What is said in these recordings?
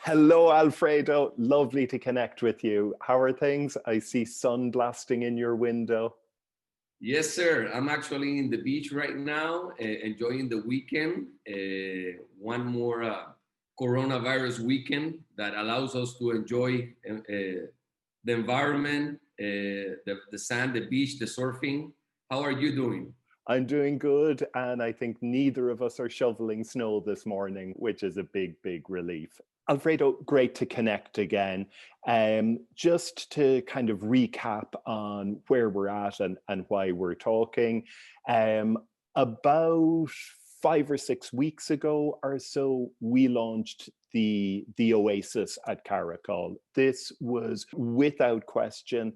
Hello, Alfredo. Lovely to connect with you. How are things? I see sun blasting in your window. Yes, sir. I'm actually in the beach right now, enjoying the weekend. One more coronavirus weekend that allows us to enjoy the environment, the sand, the beach, the surfing. How are you doing? I'm doing good, and I think neither of us are shoveling snow this morning, which is a big, big relief. Alfredo, great to connect again. Just to kind of recap on where we're at and why we're talking. Um, about 5 or 6 weeks ago or so, we launched the Oasis at Caracol. This was without question,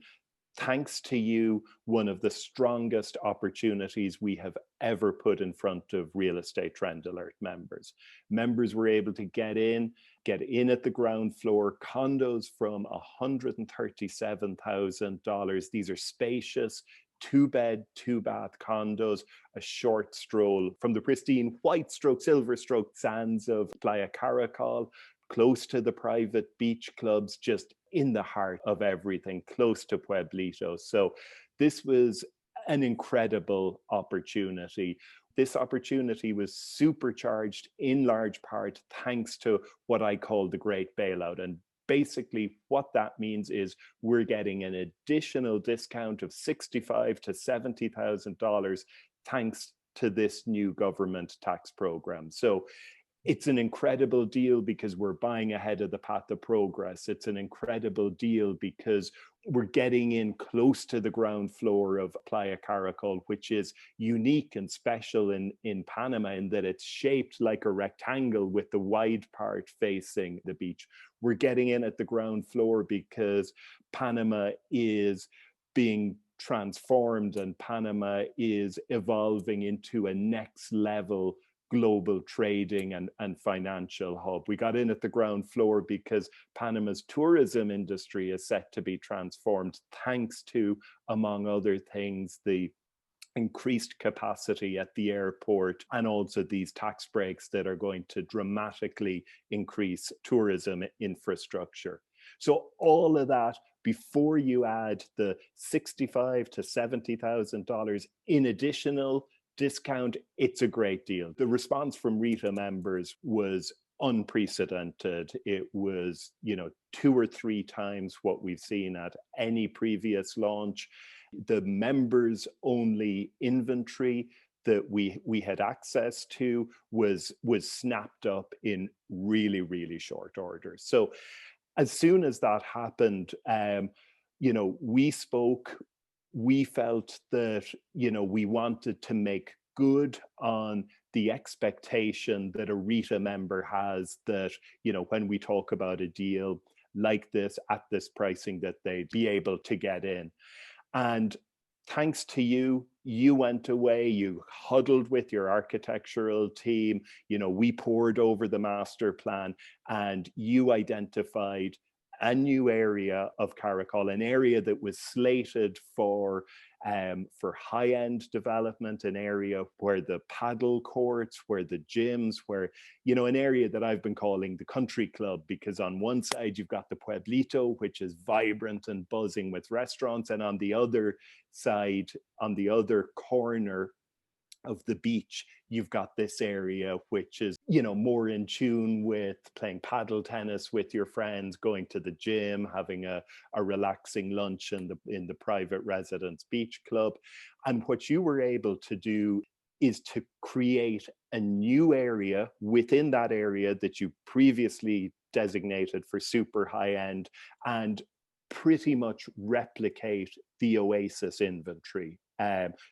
thanks to you, one of the strongest opportunities we have ever put in front of Real Estate Trend Alert members. Members were able to get in at the ground floor, condos from $137,000. These are spacious, two-bed, two-bath condos, a short stroll from the pristine white stroke, silver stroke sands of Playa Caracol, close to the private beach clubs, just in the heart of everything, close to Pueblito. So this was an incredible opportunity. This opportunity was supercharged in large part thanks to what I call the great bailout. And basically what that means is we're getting an additional discount of $65,000 to $70,000 thanks to this new government tax program. So it's an incredible deal because we're buying ahead of the path of progress. It's an incredible deal because we're getting in close to the ground floor of Playa Caracol, which is unique and special in Panama in that it's shaped like a rectangle with the wide part facing the beach. We're getting in at the ground floor because Panama is being transformed and Panama is evolving into a next level global trading and financial hub. We got in at the ground floor because Panama's tourism industry is set to be transformed thanks to, among other things, the increased capacity at the airport and also these tax breaks that are going to dramatically increase tourism infrastructure. So all of that before you add the $65,000 to $70,000 in additional discount, it's a great deal. The response from RETA members was unprecedented. It was, 2 or 3 times what we've seen at any previous launch. The members only inventory that we had access to was snapped up in really, really short order. So as soon as that happened, we spoke. We felt that, we wanted to make good on the expectation that a RETA member has that, when we talk about a deal like this at this pricing, that they'd be able to get in. And thanks to you, you went away, you huddled with your architectural team, we poured over the master plan and you identified a new area of Caracol, an area that was slated for high-end development, an area where the paddle courts, where the gyms, where, an area that I've been calling the country club, because on one side you've got the Pueblito, which is vibrant and buzzing with restaurants, and on the other side, on the other corner of the beach, you've got this area which is, more in tune with playing paddle tennis with your friends, going to the gym, having a relaxing lunch in the private residence beach club. And what you were able to do is to create a new area within that area that you previously designated for super high end and pretty much replicate the Oasis inventory.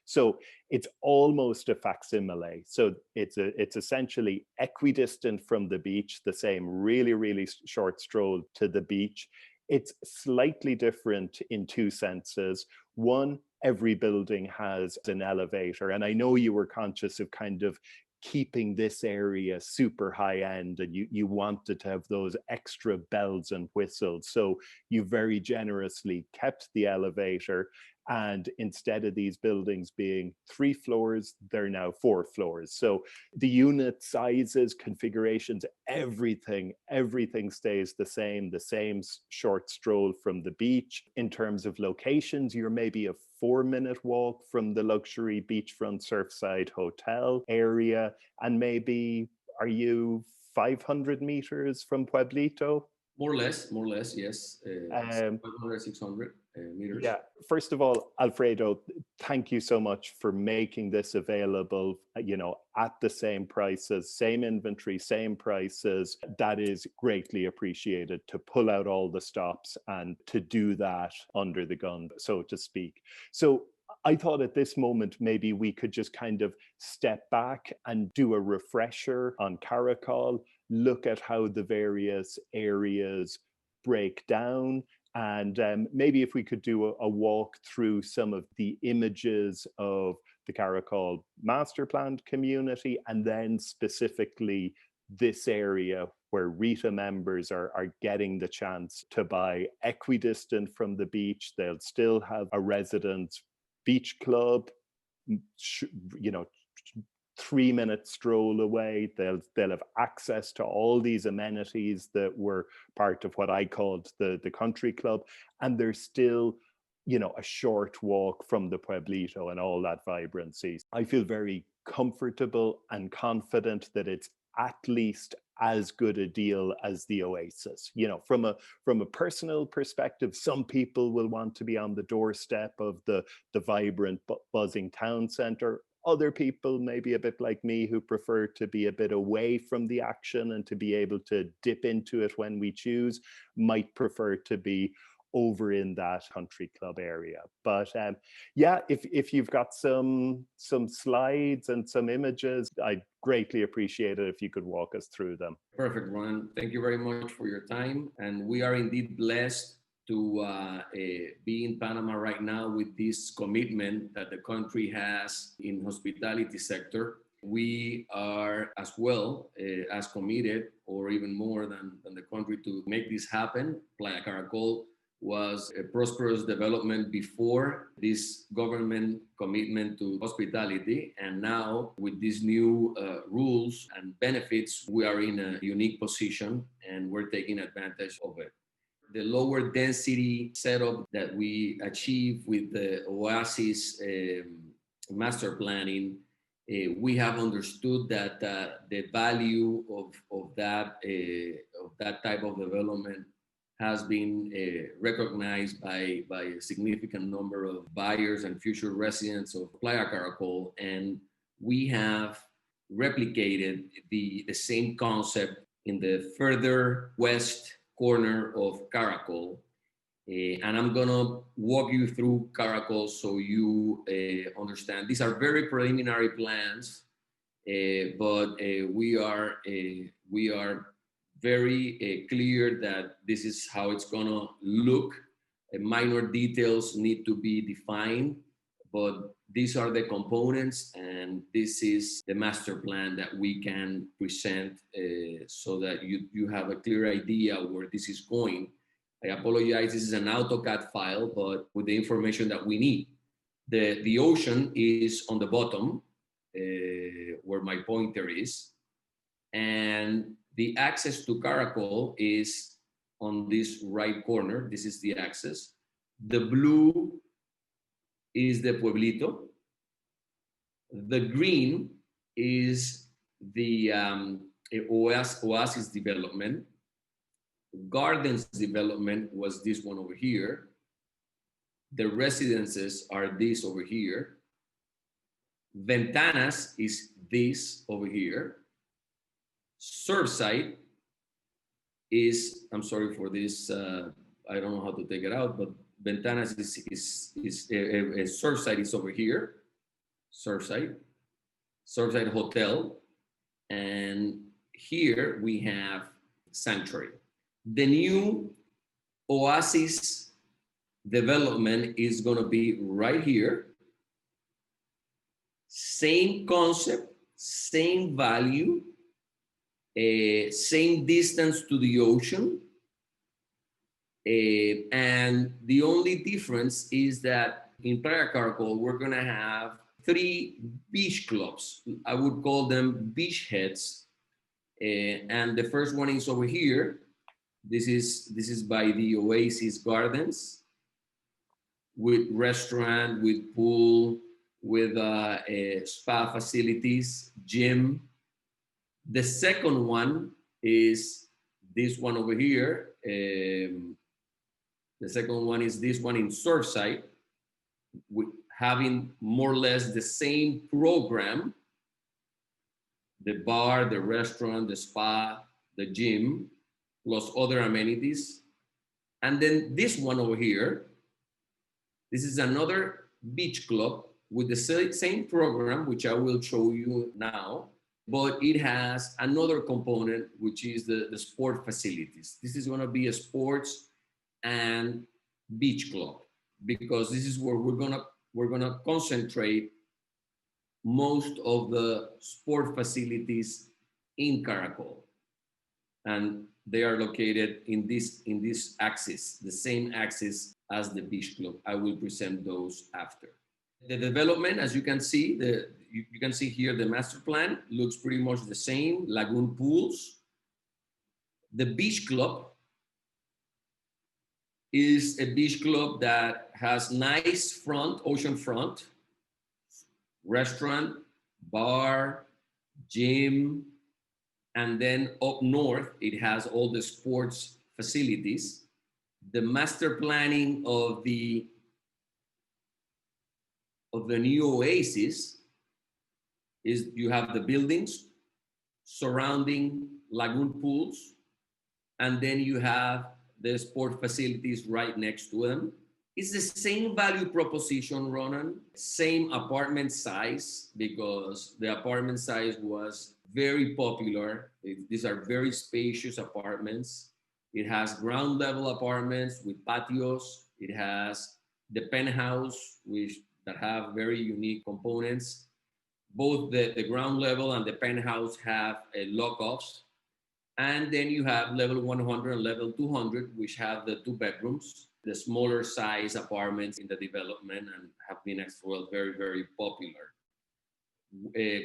So it's almost a facsimile. So it's essentially equidistant from the beach, the same really, really short stroll to the beach. It's slightly different in two senses. One, every building has an elevator. And I know you were conscious of kind of keeping this area super high end and you wanted to have those extra bells and whistles. So you very generously kept the elevator. And instead of these buildings being 3 floors, they're now 4 floors. So the unit sizes, configurations, everything stays the same short stroll from the beach. In terms of locations, you're maybe a 4-minute walk from the luxury beachfront Surfside Hotel area, and maybe are you 500 meters from Pueblito? More or less, yes. Um, 500, 600 meters. Yeah, first of all, Alfredo, thank you so much for making this available, at the same prices, same inventory, same prices. That is greatly appreciated, to pull out all the stops and to do that under the gun, so to speak. So I thought at this moment, maybe we could just kind of step back and do a refresher on Caracol, look at how the various areas break down. And maybe if we could do a walk through some of the images of the Caracol master planned community, and then specifically this area where Rita members are getting the chance to buy equidistant from the beach. They'll still have a residence beach club, 3-minute stroll away. They'll have access to all these amenities that were part of what I called the country club, and there's still a short walk from the Pueblito and all that vibrancy. I feel very comfortable and confident that it's at least as good a deal as the Oasis. From a personal perspective, some people will want to be on the doorstep of the vibrant, buzzing town center. Other people, maybe a bit like me, who prefer to be a bit away from the action and to be able to dip into it when we choose, might prefer to be over in that country club area. But if you've got some slides and some images, I'd greatly appreciate it if you could walk us through them. Perfect, Ron. Thank you very much for your time. And we are indeed blessed to be in Panama right now with this commitment that the country has in hospitality sector. We are as well as committed, or even more than the country, to make this happen. Playa Caracol was a prosperous development before this government commitment to hospitality. And now with these new rules and benefits, we are in a unique position and we're taking advantage of it. The lower density setup that we achieve with the Oasis master planning, we have understood that the value of that type of development has been recognized by a significant number of buyers and future residents of Playa Caracol. And we have replicated the same concept in the further west corner of Caracol. And I'm gonna walk you through Caracol so you understand. These are very preliminary plans, but we are very clear that this is how it's gonna look. Minor details need to be defined, but these are the components, and this is the master plan that we can present so that you have a clear idea where this is going. I apologize, this is an AutoCAD file, but with the information that we need. The ocean is on the bottom, where my pointer is, and the access to Caracol is on this right corner. This is the access. The blue is the Pueblito. The green is the Oasis development. Gardens development was this one over here. The residences are this over here. Ventanas is this over here. Surfside is, I'm sorry for this, I don't know how to take it out, but Ventanas is Surfside is over here. Surfside Hotel. And here we have Sanctuary. The new Oasis development is going to be right here. Same concept, same value, same distance to the ocean. And the only difference is that In Playa Caracol, we're going to have 3 beach clubs. I would call them beach heads. And the first one is over here. This is by the Oasis Gardens, with restaurant, with pool, with spa facilities, gym. The second one is this one over here. The second one is this one in Surfside, with having more or less the same program: the bar, the restaurant, the spa, the gym, plus other amenities. And then this one over here, this is another beach club with the same program, which I will show you now, but it has another component, which is the sport facilities. This is going to be a sports and beach club, because this is where we're gonna concentrate most of the sport facilities in Caracol, and they are located in this axis, the same axis as the beach club. I will present those after. The development, as you can see, you can see here the master plan looks pretty much the same. Lagoon pools. The beach club is a beach club that has nice front, ocean front, restaurant, bar, gym, and then up north, it has all the sports facilities. The master planning of the new Oasis is you have the buildings surrounding lagoon pools, and then you have the sport facilities right next to them. It's the same value proposition, Ronan, same apartment size, because the apartment size was very popular. These are very spacious apartments. It has ground level apartments with patios. It has the penthouse, that have very unique components. Both the ground level and the penthouse have lock-offs. And then you have level 100 and level 200, which have the 2 bedrooms, the smaller size apartments in the development, and have been as well very, very popular.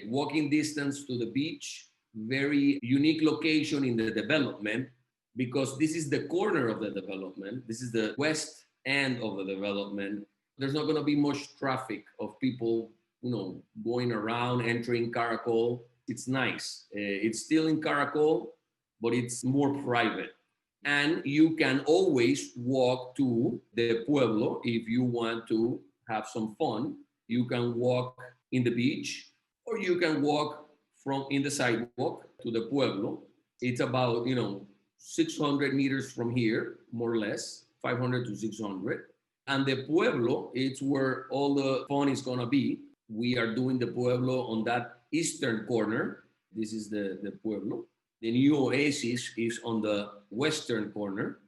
Walking distance to the beach, very unique location in the development, because this is the corner of the development. This is the west end of the development. There's not going to be much traffic of people, going around, entering Caracol. It's nice. It's still in Caracol, but it's more private. And you can always walk to the pueblo if you want to have some fun. You can walk in the beach, or you can walk from in the sidewalk to the pueblo. It's about 600 meters from here, more or less, 500 to 600. And the pueblo, it's where all the fun is gonna be. We are doing the pueblo on that eastern corner. This is the pueblo. The new Oasis is on the western corner.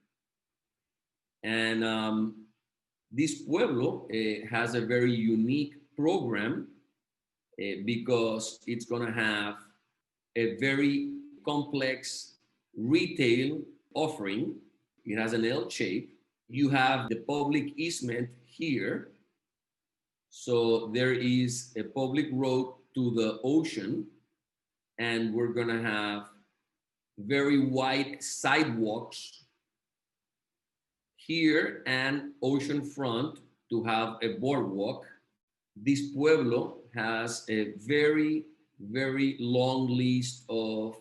And this pueblo has a very unique program because it's gonna have a very complex retail offering. It has an L shape. You have the public easement here. So there is a public road to the ocean, and we're gonna have very wide sidewalks here and ocean front to have a boardwalk. This pueblo has a very, very long list of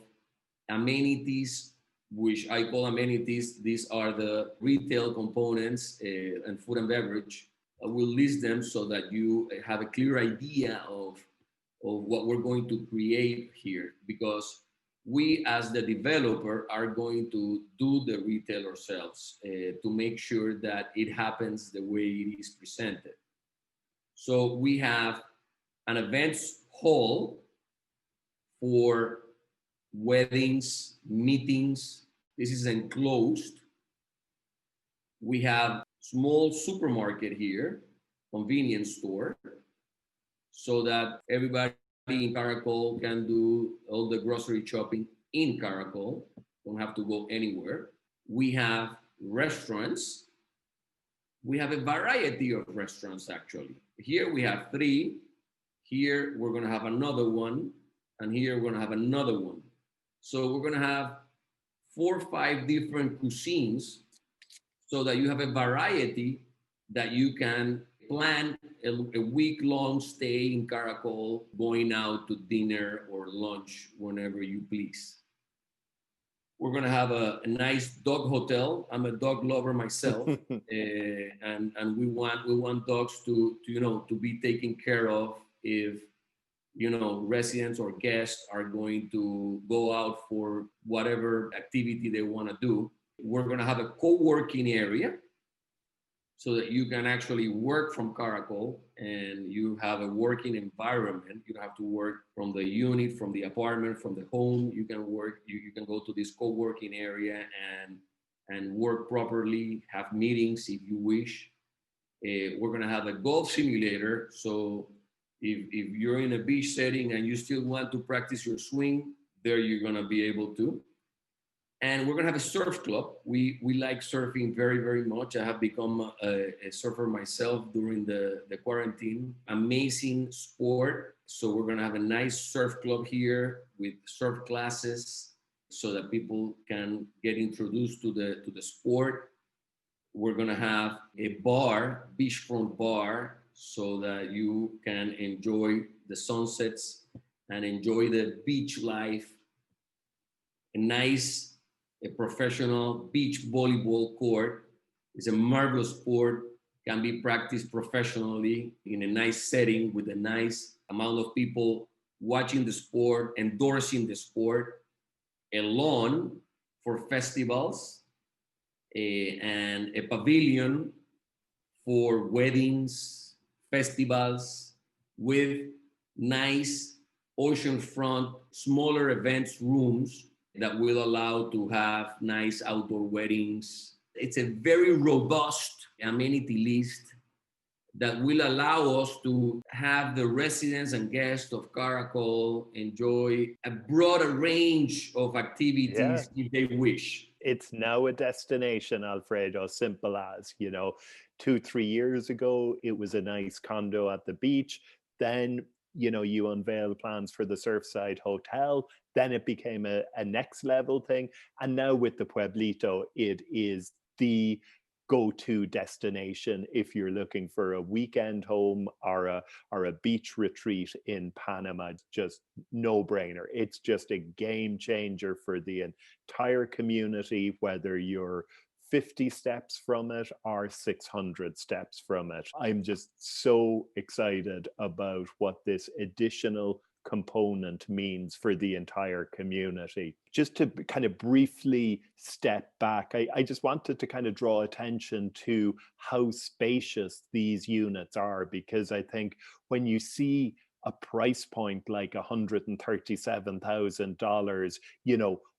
amenities, which I call amenities. These are the retail components and food and beverage. I will list them so that you have a clear idea of what we're going to create here, because we as the developer are going to do the retail ourselves to make sure that it happens the way it is presented. So we have an events hall for weddings, meetings. This is enclosed. We have small supermarket here, convenience store, so that everybody in Caracol can do all the grocery shopping in Caracol, don't have to go anywhere. We have restaurants we have a variety of restaurants actually. Here we have three. Here we're going to have another one. And here we're going to have another one. So we're going to have 4 or 5 different cuisines so that you have a variety that you can plan a week-long stay in Caracol, going out to dinner or lunch whenever you please. We're gonna have a nice dog hotel. I'm a dog lover myself, and we want dogs to be taken care of if residents or guests are going to go out for whatever activity they want to do. We're gonna have a co-working area so that you can actually work from Caracol and you have a working environment. You don't have to work from the unit, from the apartment, from the home. You can work, you can go to this co-working area and work properly, have meetings if you wish. We're gonna have a golf simulator. So if you're in a beach setting and you still want to practice your swing, there you're gonna be able to. And we're gonna have a surf club. We like surfing very, very much. I have become a surfer myself during the quarantine. Amazing sport. So we're gonna have a nice surf club here with surf classes so that people can get introduced to the sport. We're gonna have a bar, beachfront bar, so that you can enjoy the sunsets and enjoy the beach life. A professional beach volleyball court. It's a marvelous sport, can be practiced professionally in a nice setting with a nice amount of people watching the sport, endorsing the sport, a lawn for festivals, and a pavilion for weddings, festivals, with nice oceanfront, smaller events rooms that will allow to have nice outdoor weddings. It's a very robust amenity list that will allow us to have the residents and guests of Caracol enjoy a broader range of activities if they wish. It's now a destination, Alfredo, simple as, 2, 3 years ago, it was a nice condo at the beach. Then, you unveiled plans for the Surfside Hotel. Then it became a next level thing. And now with the Pueblito, it is the go-to destination if you're looking for a weekend home or a beach retreat in Panama. It's just no brainer. It's just a game changer for the entire community, whether you're 50 steps from it or 600 steps from it. I'm just so excited about what this additional component means for the entire community. Just to kind of briefly step back, I just wanted to kind of draw attention to how spacious these units are, because I think when you see a price point like $137,000,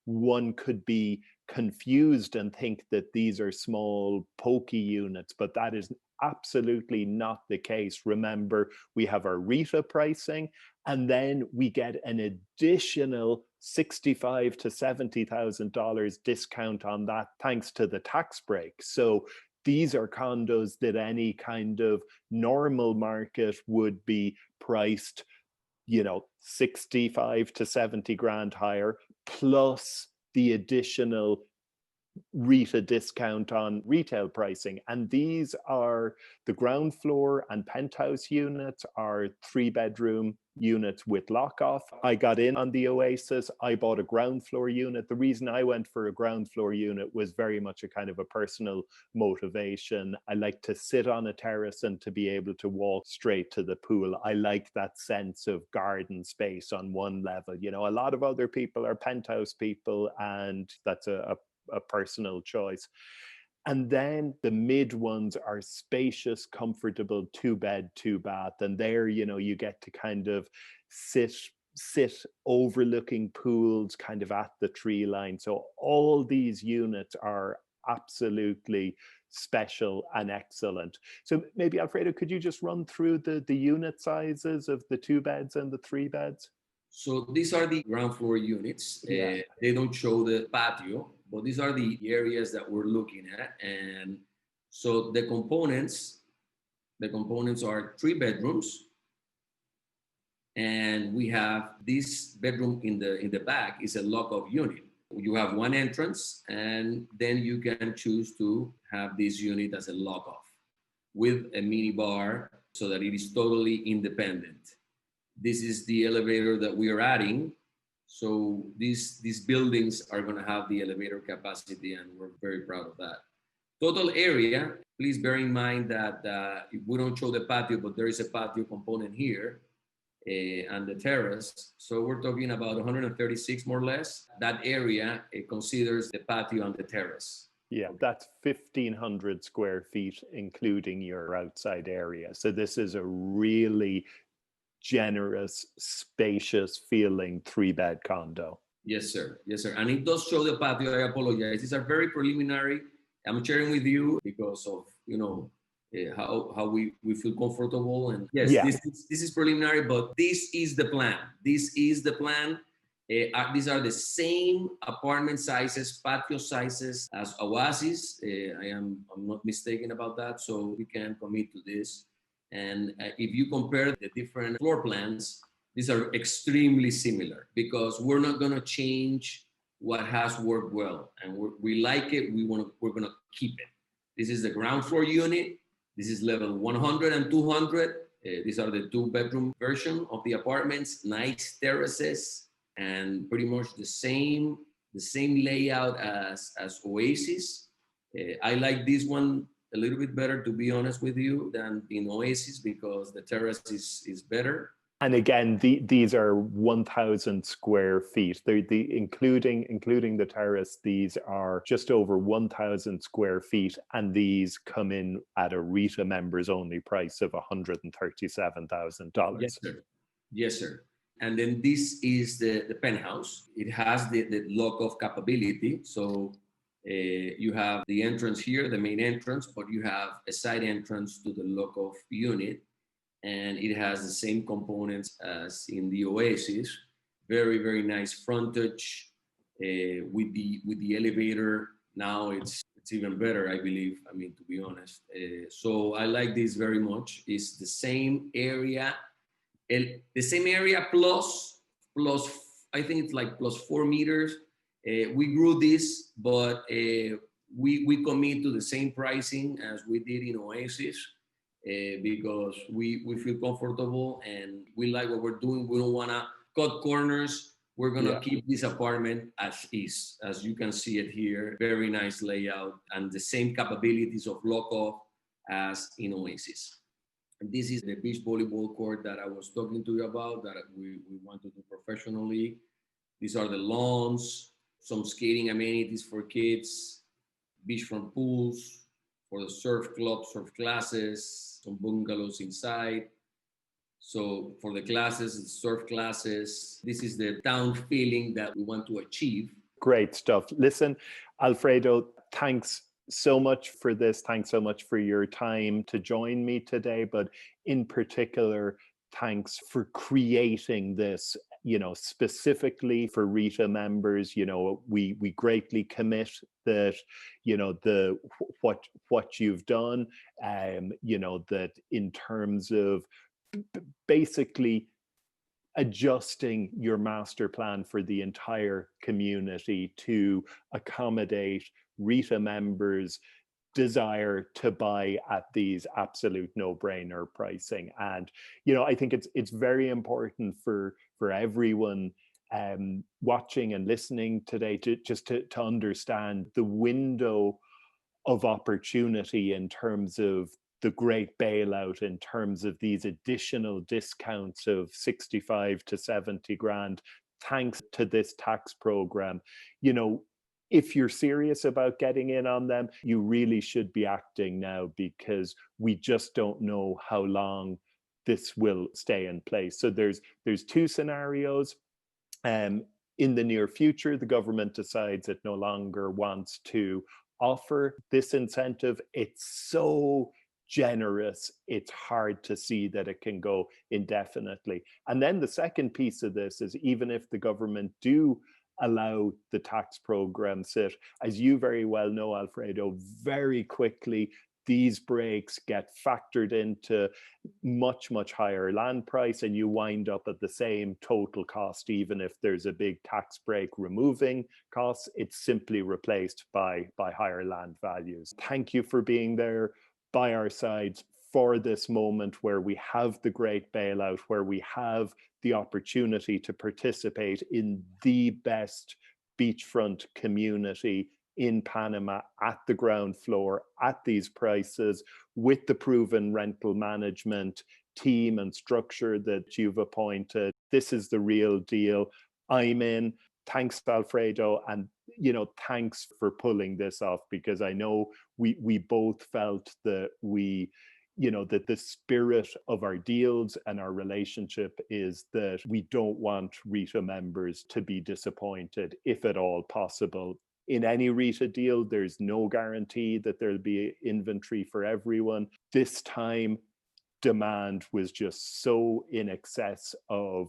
one could be confused and think that these are small, pokey units, but that is absolutely not the case. Remember, we have our RETA pricing, and then we get an additional $65,000 to $70,000 discount on that thanks to the tax break. So these are condos that any kind of normal market would be priced, 65 to 70 grand higher, plus the additional RETA discount on retail pricing. And these are the ground floor and penthouse units are 3-bedroom units with lock-off. I got in on the Oasis. I bought a ground floor unit. The reason I went for a ground floor unit was very much a kind of a personal motivation. I like to sit on a terrace and to be able to walk straight to the pool. I like that sense of garden space on one level. A lot of other people are penthouse people, and that's a personal choice. And then the mid ones are spacious, comfortable 2-bed, 2-bath. And there, you get to kind of sit overlooking pools kind of at the tree line. So all these units are absolutely special and excellent. So maybe, Alfredo, could you just run through the unit sizes of the 2 beds and the 3 beds? So these are the ground floor units. Yeah. They don't show the patio, but these are the areas that we're looking at. And So the components are 3 bedrooms, and we have this bedroom in the back is a lock-off unit. You have one entrance, and then you can choose to have this unit as a lock-off with a mini bar so that it is totally independent. This is the elevator that we are adding. So these buildings are going to have the elevator capacity, and we're very proud of that. Total area, please bear in mind that we don't show the patio, but there is a patio component here and the terrace. So we're talking about 136 more or less. That area, it considers the patio and the terrace. Yeah, that's 1,500 square feet, including your outside area. So this is a really generous, spacious feeling 3-bed condo. Yes, sir. Yes, sir. And it does show the patio. I apologize. These are very preliminary. I'm sharing with you because of, how we feel comfortable. And yes, Yeah. this is preliminary, but this is the plan. This is the plan. These are the same apartment sizes, patio sizes as Oasis. I'm not mistaken about that. So we can commit to this. And if you compare the different floor plans, these are extremely similar because we're not going to change what has worked well, and we like it. We're going to keep it. This is the ground floor unit. This is level 100 and 200. These are the 2-bedroom version of the apartments. Nice terraces and pretty much the same layout as Oasis. I like this one a little bit better, to be honest with you, than in Oasis because the terrace is better. And again, these are 1,000 square feet. They're including the terrace. These are just over 1,000 square feet, and these come in at a RETA members only price of $137,000. Yes, sir. Yes, sir. And then this is the penthouse. It has the lock-off capability. So you have the entrance here, the main entrance, but you have a side entrance to the lock-off unit. And it has the same components as in the Oasis. Very, very nice frontage with the elevator. Now it's even better, I believe. I mean, to be honest. So I like this very much. It's the same area, plus I think it's like plus 4 meters. We grew this, but we commit to the same pricing as we did in Oasis. Because we feel comfortable and we like what we're doing. We don't want to cut corners. We're going to keep this apartment as is, as you can see it here. Very nice layout and the same capabilities of lock-off as in Oasis. And this is the beach volleyball court that I was talking to you about that we want to do professionally. These are the lawns, some skating amenities for kids, beachfront pools, for the surf club, surf classes, some bungalows inside. So for the classes, it's surf classes. This is the town feeling that we want to achieve. Great stuff. Listen, Alfredo, thanks so much for this. Thanks so much for your time to join me today. But in particular, thanks for creating this, specifically for RETA members. We greatly commit that, what you've done, that in terms of basically adjusting your master plan for the entire community to accommodate RETA members' desire to buy at these absolute no-brainer pricing. And I think it's very important for everyone watching and listening today to understand the window of opportunity in terms of the great bailout, in terms of these additional discounts of 65 to 70 grand, thanks to this tax program. If you're serious about getting in on them, you really should be acting now, because we just don't know how long this will stay in place. So there's 2 scenarios. In the near future, the government decides it no longer wants to offer this incentive. It's so generous, it's hard to see that it can go indefinitely. And then the second piece of this is, even if the government do allow the tax program sit, as you very well know, Alfredo, very quickly these breaks get factored into much, much higher land price, and you wind up at the same total cost. Even if there's a big tax break removing costs, it's simply replaced by higher land values. Thank you for being there by our sides for this moment where we have the great bailout, where we have the opportunity to participate in the best beachfront community in Panama at the ground floor, at these prices, with the proven rental management team and structure that you've appointed. This is the real deal. I'm in. Thanks, Alfredo, and thanks for pulling this off, because I know we both felt that that the spirit of our deals and our relationship is that we don't want RETA members to be disappointed, if at all possible. In any RETA deal, there's no guarantee that there'll be inventory for everyone. This time, demand was just so in excess of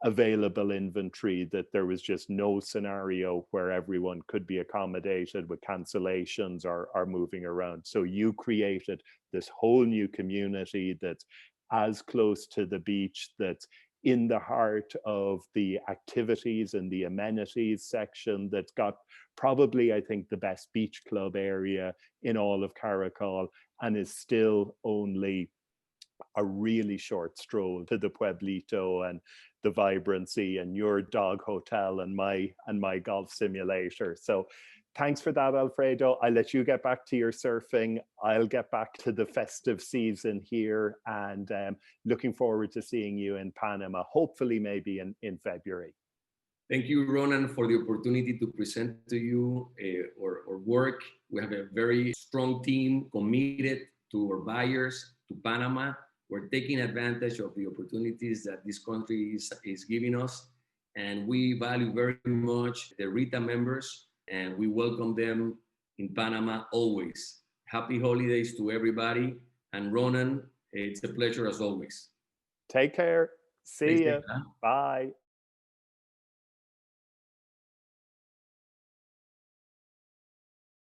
available inventory that there was just no scenario where everyone could be accommodated with cancellations or moving around. So you created this whole new community that's as close to the beach, that's in the heart of the activities and the amenities section, that's got probably, I think, the best beach club area in all of Caracol, and is still only a really short stroll to the Pueblito and the vibrancy and your dog hotel and my golf simulator. So thanks for that, Alfredo. I'll let you get back to your surfing. I'll get back to the festive season here, and looking forward to seeing you in Panama, hopefully maybe in February. Thank you, Ronan, for the opportunity to present to you our work. We have a very strong team committed to our buyers, to Panama. We're taking advantage of the opportunities that this country is giving us. And we value very much the RETA members, and we welcome them in Panama always. Happy holidays to everybody. And Ronan, it's a pleasure as always. Take care. See Thanks, you. Nicola. Bye.